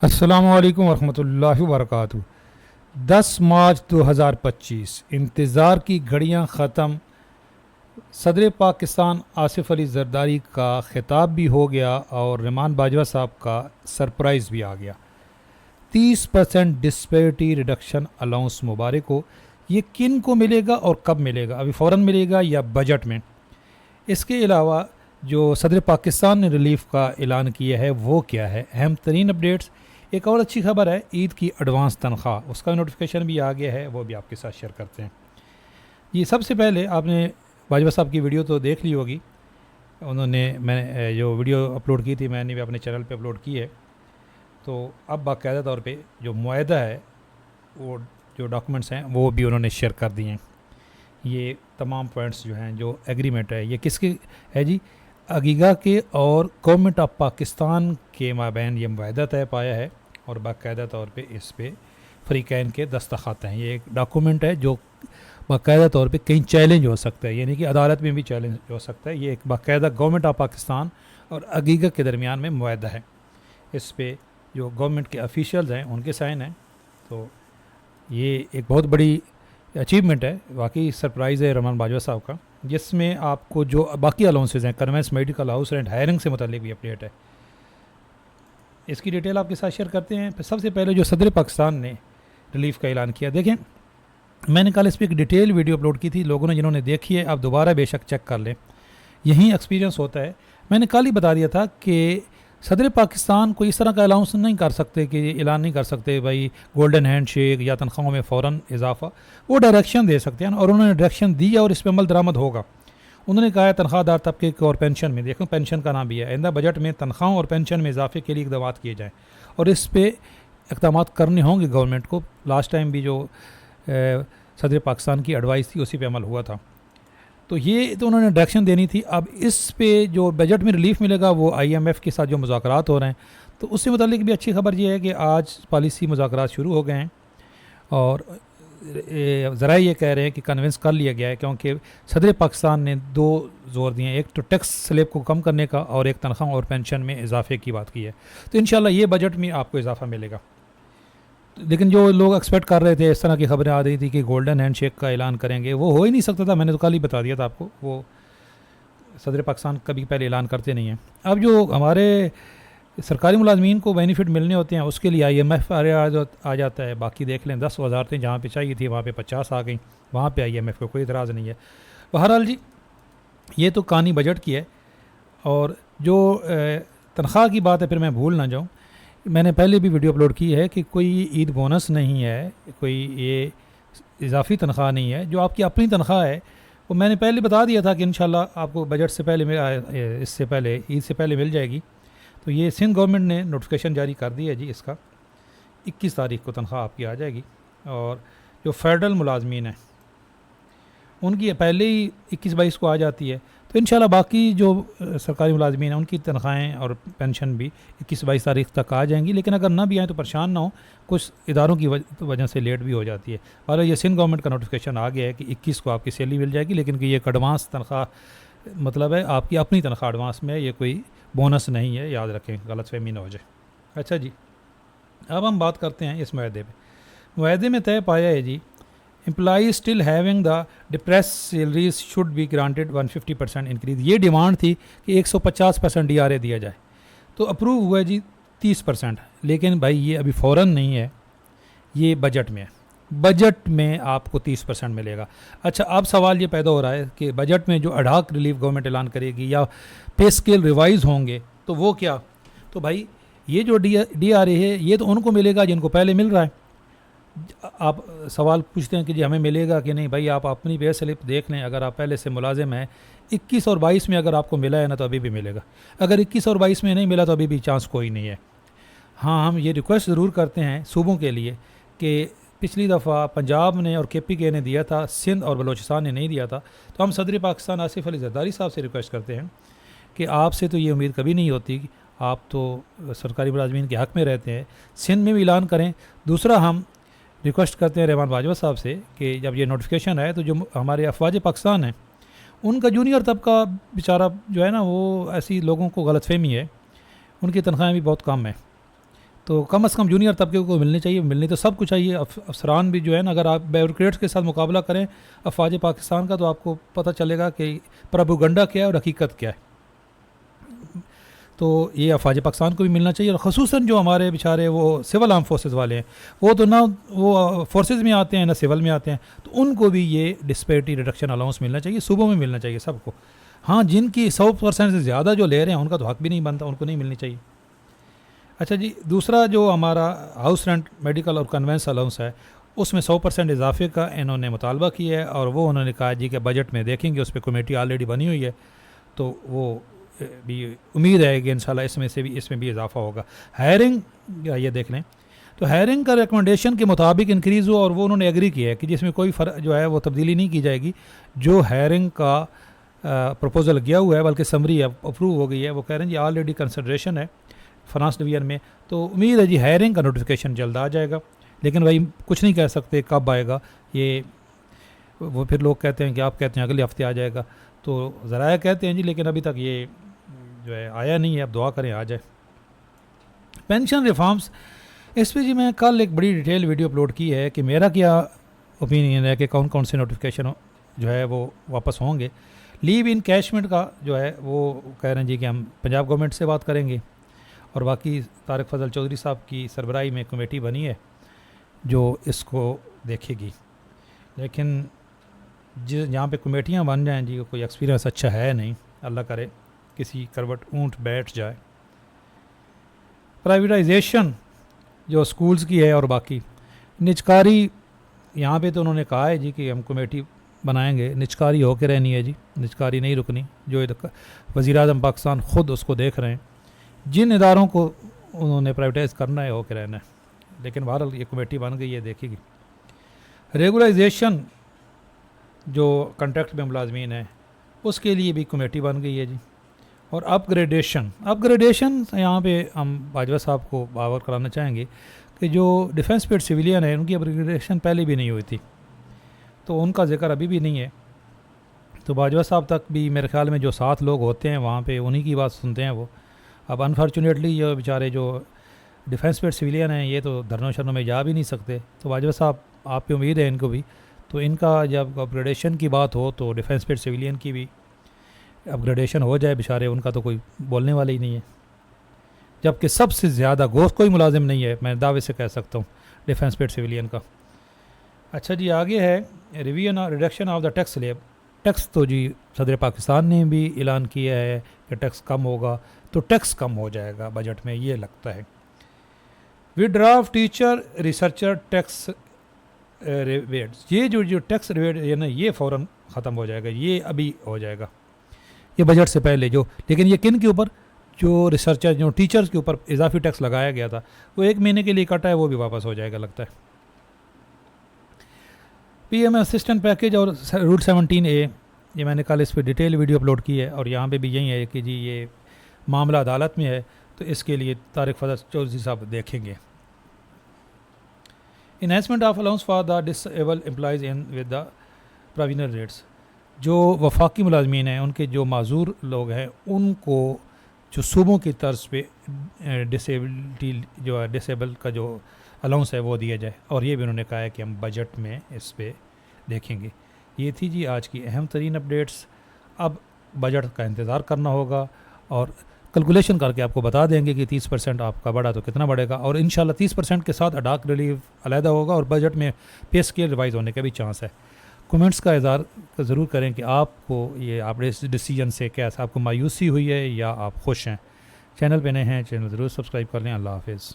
السلام علیکم ورحمۃ اللہ وبرکاتہ۔ 10 مارچ 2025 انتظار کی گھڑیاں ختم۔ صدر پاکستان آصف علی زرداری کا خطاب بھی ہو گیا اور ریحمان باجوہ صاحب کا سرپرائز بھی آ گیا۔ 30% ڈسپیرٹی ریڈکشن الاؤنس مبارک ہو۔ یہ کن کو ملے گا اور کب ملے گا؟ ابھی فوراً ملے گا یا بجٹ میں؟ اس کے علاوہ جو صدر پاکستان نے ریلیف کا اعلان کیا ہے وہ کیا ہے؟ اہم ترین اپڈیٹس۔ ایک اور اچھی خبر ہے، عید کی ایڈوانس تنخواہ، اس کا نوٹیفیکیشن بھی آ گیا ہے، وہ بھی آپ کے ساتھ شیئر کرتے ہیں۔ یہ سب سے پہلے آپ نے باجوہ صاحب کی ویڈیو تو دیکھ لی ہوگی، انہوں نے میں جو ویڈیو اپلوڈ کی تھی میں نے بھی اپنے چینل پہ اپلوڈ کی ہے۔ تو اب باقاعدہ طور پہ جو معاہدہ ہے، وہ جو ڈاکومنٹس ہیں وہ بھی انہوں نے شیئر کر دیے ہیں۔ یہ تمام پوائنٹس جو ہیں، جو ایگریمنٹ ہے، یہ کس کی ہے جی؟ عقیقہ کے اور گورنمنٹ آف پاکستان کے مابین یہ معاہدہ طے پایا ہے اور باقاعدہ طور پہ اس پہ فریقین کے دستخط ہیں۔ یہ ایک ڈاکومنٹ ہے جو باقاعدہ طور پہ کہیں چیلنج ہو سکتا ہے، یعنی کہ عدالت میں بھی چیلنج ہو سکتا ہے۔ یہ ایک باقاعدہ گورنمنٹ آف پاکستان اور عقیقہ کے درمیان میں معاہدہ ہے۔ اس پہ جو گورنمنٹ کے افیشیلز ہیں ان کے سائن ہیں، تو یہ ایک بہت بڑی اچیومنٹ ہے، واقعی سرپرائز ہے ریحمان باجوہ صاحب کا، جس میں آپ کو جو باقی الاؤنسز ہیں، conveyance, medical, house rent, hiring سے متعلق بھی اپڈیٹ ہے۔ اس کی ڈیٹیل آپ کے ساتھ شیئر کرتے ہیں۔ سب سے پہلے جو صدر پاکستان نے ریلیف کا اعلان کیا، دیکھیں میں نے کل اس پہ ایک ڈیٹیل ویڈیو اپلوڈ کی تھی، لوگوں نے جنہوں نے دیکھی ہے آپ دوبارہ بے شک چیک کر لیں، یہی ایکسپیرینس ہوتا ہے۔ میں نے کل ہی بتا دیا تھا کہ صدر پاکستان کوئی اس طرح کا الاؤنس نہیں کر سکتے، کہ اعلان نہیں کر سکتے بھائی گولڈن ہینڈ شیک یا تنخواہوں میں فوراً اضافہ، وہ ڈائریکشن دے سکتے ہیں، اور انہوں نے ڈائریکشن دی اور اس پہ عمل درآمد ہوگا۔ انہوں نے کہا ہے تنخواہ دار طبقے کو اور پینشن میں، دیکھو پینشن کا نام بھی ہے، آئندہ بجٹ میں تنخواہوں اور پینشن میں اضافے کے لیے اقدامات کیے جائیں، اور اس پہ اقدامات کرنے ہوں گے گورنمنٹ کو۔ لاسٹ ٹائم بھی جو صدر پاکستان کی ایڈوائس تھی اسی پہ عمل ہوا تھا، تو یہ تو انہوں نے ڈائریکشن دینی تھی۔ اب اس پہ جو بجٹ میں ریلیف ملے گا وہ آئی ایم ایف کے ساتھ جو مذاکرات ہو رہے ہیں، تو اس سے متعلق بھی اچھی خبر یہ ہے کہ آج پالیسی مذاکرات شروع ہو گئے ہیں، اور ذرائع یہ کہہ رہے ہیں کہ کنونس کر لیا گیا ہے، کیونکہ صدر پاکستان نے دو زور دیے ہیں، ایک تو ٹیکس سلیب کو کم کرنے کا اور ایک تنخواہ اور پینشن میں اضافے کی بات کی ہے۔ تو انشاءاللہ یہ بجٹ میں آپ کو اضافہ ملے گا۔ لیکن جو لوگ ایکسپیکٹ کر رہے تھے، اس طرح کی خبریں آ رہی تھی کہ گولڈن ہینڈ شیک کا اعلان کریں گے، وہ ہو ہی نہیں سکتا تھا، میں نے تو کل ہی بتا دیا تھا آپ کو، وہ صدر پاکستان کبھی پہلے اعلان کرتے نہیں ہیں۔ اب جو ہمارے سرکاری ملازمین کو بینیفٹ ملنے ہوتے ہیں اس کے لیے آئی ایم ایف آ جاتا ہے، باقی دیکھ لیں 10 وزارتیں جہاں پہ چاہیے تھی وہاں پہ 50 آ گئیں، وہاں پہ آئی ایم ایف کو کوئی اعتراض نہیں ہے۔ بہرحال جی یہ تو کہانی بجٹ کی ہے، اور جو تنخواہ کی بات ہے پھر میں بھول نہ جاؤں، میں نے پہلے بھی ویڈیو اپلوڈ کی ہے کہ کوئی عید بونس نہیں ہے، کوئی یہ اضافی تنخواہ نہیں ہے، جو آپ کی اپنی تنخواہ ہے وہ میں نے پہلے بتا دیا تھا کہ انشاءاللہ آپ کو بجٹ سے پہلے اس سے پہلے عید سے پہلے مل جائے گی۔ تو یہ سندھ گورنمنٹ نے نوٹیفیکیشن جاری کر دی ہے جی، اس کا 21 تاریخ کو تنخواہ آپ کی آ جائے گی، اور جو فیڈرل ملازمین ہیں ان کی پہلے ہی 21-22 کو آ جاتی ہے، تو انشاءاللہ باقی جو سرکاری ملازمین ہیں ان کی تنخواہیں اور پینشن بھی 21-22 تاریخ تک آ جائیں گی، لیکن اگر نہ بھی آئیں تو پریشان نہ ہو، کچھ اداروں کی وجہ سے لیٹ بھی ہو جاتی ہے۔ اور یہ سندھ گورنمنٹ کا نوٹیفیکیشن آ گیا ہے کہ 21 کو آپ کی سیلری مل جائے گی، لیکن کہ یہ ایک ایڈوانس تنخواہ، مطلب ہے آپ کی اپنی تنخواہ ایڈوانس میں ہے، یہ کوئی بونس نہیں ہے، یاد رکھیں، غلط فہمی نہ ہو جائے۔ اچھا جی، اب ہم بات کرتے ہیں اس معاہدے پہ۔ معاہدے میں طے پایا ہے جی، employees still having the depress salaries should be granted 150% increase. یہ ڈیمانڈ تھی کہ 150% ڈی آر اے دیا جائے، تو اپروو ہوا ہے جی 30%، لیکن بھائی یہ ابھی فوراً نہیں ہے، یہ بجٹ میں ہے، بجٹ میں آپ کو 30% ملے گا۔ اچھا اب سوال یہ پیدا ہو رہا ہے کہ بجٹ میں جو اڈاک ریلیف گورنمنٹ اعلان کرے گی یا پے اسکیل ریوائز ہوں گے تو وہ کیا؟ تو بھائی یہ جو ڈی آر اے ہے یہ تو ان کو ملے گا جن کو پہلے مل رہا ہے۔ آپ سوال پوچھتے ہیں کہ جی ہمیں ملے گا کہ نہیں، بھائی آپ اپنی پے سلپ دیکھ لیں، اگر آپ پہلے سے ملازم ہیں 21 اور 22 میں اگر آپ کو ملا ہے نا تو ابھی بھی ملے گا، اگر 21 اور 22 میں نہیں ملا تو ابھی بھی چانس کوئی نہیں ہے۔ ہاں ہم یہ ریکویسٹ ضرور کرتے ہیں صوبوں کے لیے کہ پچھلی دفعہ پنجاب نے اور کے پی کے نے دیا تھا، سندھ اور بلوچستان نے نہیں دیا تھا، تو ہم صدر پاکستان آصف علی زرداری صاحب سے ریکویسٹ کرتے ہیں کہ آپ سے تو یہ امید کبھی نہیں ہوتی، آپ تو سرکاری ملازمین کے حق میں رہتے ہیں، سندھ میں بھی اعلان کریں۔ دوسرا ہم ریکویسٹ کرتے ہیں ریحمان باجوہ صاحب سے کہ جب یہ نوٹیفیکیشن آئے تو جو ہمارے افواج پاکستان ہیں ان کا جونیئر طبقہ بیچارہ جو ہے نا، وہ ایسی لوگوں کو غلط فہمی ہے، ان کی تنخواہیں بھی بہت کم ہیں، تو کم از کم جونیئر طبقے کو ملنی چاہیے، ملنی تو سب کو چاہیے. افسران بھی جو ہے نا، اگر آپ بیوروکریٹس کے ساتھ مقابلہ کریں افواج پاکستان کا، تو آپ کو پتہ چلے گا کہ پروپیگنڈا کیا ہے اور حقیقت کیا ہے. تو یہ افواج پاکستان کو بھی ملنا چاہیے، اور خصوصاً جو ہمارے بیچارے وہ سول آرم فورسز والے ہیں، وہ تو نہ وہ فورسز میں آتے ہیں نہ سول میں آتے ہیں، تو ان کو بھی یہ ڈسپیرٹی ریڈکشن الاؤنس ملنا چاہیے، صوبوں میں ملنا چاہیے سب کو. ہاں، جن کی 100% سے زیادہ جو لے رہے ہیں ان کا تو حق بھی نہیں بنتا، ان کو نہیں ملنی چاہیے. اچھا جی، دوسرا جو ہمارا ہاؤس رینٹ میڈیکل اور کنوینس الاؤنس ہے، اس میں 100% اضافے کا انہوں نے مطالبہ کیا ہے، اور وہ انہوں نے کہا جی کہ بجٹ میں دیکھیں گے، اس پہ کمیٹی آلریڈی بنی ہوئی ہے، تو وہ بھی امید ہے کہ انشاءاللہ اس میں بھی اضافہ ہوگا. ہائرنگ یہ دیکھ لیں، تو ہائرنگ کا ریکمنڈیشن کے مطابق انکریز ہوا، اور وہ انہوں نے ایگری کیا ہے کہ جس میں کوئی فرق جو ہے وہ تبدیلی نہیں کی جائے گی. جو ہائرنگ کا پروپوزل گیا ہوا ہے، بلکہ سمری اپروو ہو گئی ہے، وہ کہہ رہے ہیں جی آلریڈی کنسیڈریشن ہے فنانس ڈویژن میں، تو امید ہے جی ہائرنگ کا نوٹیفیکیشن جلد آ جائے گا. لیکن بھائی کچھ نہیں کہہ سکتے کب آئے گا، یہ وہ پھر لوگ کہتے ہیں کہ آپ کہتے ہیں اگلے ہفتے آ جائے گا، تو ذرائع کہتے ہیں جی، لیکن ابھی تک یہ جو ہے آیا نہیں ہے. اب دعا کریں آ جائے. پینشن ریفارمز، اس پہ جی میں کل ایک بڑی ڈیٹیل ویڈیو اپلوڈ کی ہے کہ میرا کیا اوپینین ہے کہ کون کون سے نوٹیفیکیشن جو ہے وہ واپس ہوں گے. لیو ان کیشمنٹ کا جو ہے وہ کہہ رہے ہیں جی کہ ہم پنجاب گورنمنٹ سے بات کریں گے، اور باقی طارق فضل چودھری صاحب کی سربراہی میں کمیٹی بنی ہے جو اس کو دیکھے گی. لیکن جہاں پہ کمیٹیاں بن جائیں جی، کوئی ایکسپیرینس اچھا ہے نہیں، اللہ کرے کسی کروٹ اونٹ بیٹھ جائے. پرائیویٹائزیشن جو سکولز کی ہے، اور باقی نجکاری، یہاں پہ تو انہوں نے کہا ہے جی کہ ہم کمیٹی بنائیں گے، نجکاری ہو کے رہنی ہے جی، نجکاری نہیں رکنی. جو وزیر اعظم پاکستان خود اس کو دیکھ رہے ہیں، جن اداروں کو انہوں نے پرائیویٹائز کرنا ہے ہو کے رہنا ہے. لیکن بہرحال یہ کمیٹی بن گئی ہے، دیکھے گی. ریگولائزیشن جو کنٹریکٹ میں ملازمین ہیں، اس کے لیے بھی کمیٹی بن گئی ہے جی. اور اپ گریڈیشن یہاں پہ ہم باجوہ صاحب کو باور کرانا چاہیں گے کہ جو ڈیفنس پیڈ سویلین ہیں، ان کی اپ گریڈیشن پہلے بھی نہیں ہوئی تھی، تو ان کا ذکر ابھی بھی نہیں ہے. تو باجوہ صاحب تک بھی میرے خیال میں جو 7 لوگ ہوتے ہیں وہاں پہ انہی کی بات سنتے ہیں وہ. اب انفارچونیٹلی یہ بیچارے جو ڈیفنس پیڈ سویلین ہیں، یہ تو دھرنوں شرنوں میں جا بھی نہیں سکتے. تو باجوہ صاحب آپ پہ امید ہے ان کو بھی، تو ان کا جب اپ گریڈیشن کی بات ہو تو ڈیفنس پیڈ سویلین کی بھی اپ گریڈیشن ہو جائے. بیچارے ان کا تو کوئی بولنے والا ہی نہیں ہے، جبکہ سب سے زیادہ گوشت کوئی ملازم نہیں ہے، میں دعوے سے کہہ سکتا ہوں، ڈیفنس پیڈ سویلین کا. اچھا جی، آگے ہے reduction of the tax slab. Tax تو جی صدر پاکستان نے بھی اعلان کیا ہے کہ ٹیکس کم ہوگا، تو ٹیکس کم ہو جائے گا بجٹ میں، یہ لگتا ہے. وڈرا of teacher researcher tax rebates, یہ جو ٹیکس ریبیٹ ہے نا، یہ فوراً ختم ہو جائے گا، یہ ابھی ہو جائے گا، یہ بجٹ سے پہلے جو. لیکن یہ کن کے اوپر؟ جو ریسرچر جو ٹیچرز کے اوپر اضافی ٹیکس لگایا گیا تھا، وہ 1 مہینے کے لیے کٹا ہے، وہ بھی واپس ہو جائے گا لگتا ہے. پی ایم اسسٹنٹ پیکیج اور رول 17A، یہ میں نے کل اس پہ ڈیٹیل ویڈیو اپلوڈ کی ہے، اور یہاں پہ بھی یہی ہے کہ جی یہ معاملہ عدالت میں ہے، تو اس کے لیے طارق فضل چودھری صاحب دیکھیں گے. Enhancement of allowance for the disable employees in with the provincial rates, جو وفاقی ملازمین ہیں، ان کے جو معذور لوگ ہیں، ان کو جو صوبوں کی طرز پہ ڈسیبلٹی جو ہے، ڈسیبل کا جو الاؤنس ہے وہ دیا جائے. اور یہ بھی انہوں نے کہا ہے کہ ہم بجٹ میں اس پہ دیکھیں گے. یہ تھی جی آج کی اہم ترین اپڈیٹس. اب بجٹ کا انتظار کرنا ہوگا، اور کیلکولیشن کر کے آپ کو بتا دیں گے کہ 30% آپ کا بڑھا تو کتنا بڑھے گا. اور انشاءاللہ 30% کے ساتھ اڈاک ریلیف علیحدہ ہوگا، اور بجٹ میں پے اسکیل ریوائز ہونے کا بھی چانس ہے. کمنٹس کا اظہار ضرور کریں کہ آپ کو یہ آپ اس ڈیسیجن سے کیا آپ کو مایوسی ہوئی ہے یا آپ خوش ہیں. چینل پہ نئے ہیں، چینل ضرور سبسکرائب کر لیں. اللہ حافظ.